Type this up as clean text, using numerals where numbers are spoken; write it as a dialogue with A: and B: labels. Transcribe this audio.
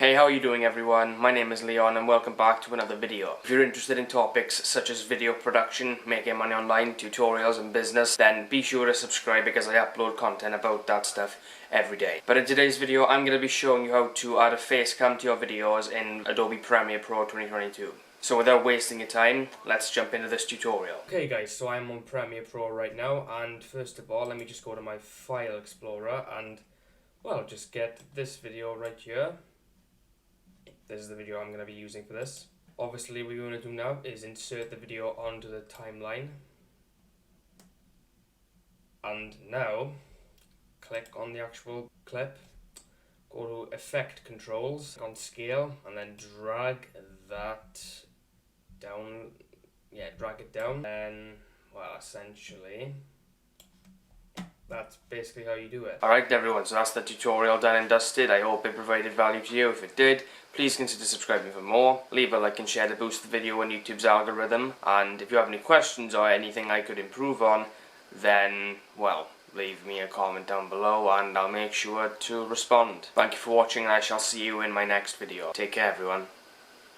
A: Hey, how are you doing everyone? My name is Leon and welcome back to another video. If you're interested in topics such as video production, making money online, tutorials and business, then be sure to subscribe because I upload content about that stuff every day. But in today's video, I'm going to be showing you how to add a Facecam to your videos in Adobe Premiere Pro 2022. So without wasting your time, let's jump into this tutorial. Okay guys, so I'm on Premiere Pro right now, and first of all, let me just go to my File Explorer and, well, just get this video right here. This is the video I'm going to be using for this. Obviously what we're going to do now is insert the video onto the timeline. And now, click on the actual clip, go to Effect Controls, on Scale, and then drag that down. Yeah, drag it down. And, well, essentially, that's basically how you do it. Alright everyone, so that's the tutorial done and dusted. I hope it provided value to you. If it did, please consider subscribing for more. Leave a like and share to boost the video on YouTube's algorithm. And if you have any questions or anything I could improve on, then, well, leave me a comment down below and I'll make sure to respond. Thank you for watching and I shall see you in my next video. Take care everyone.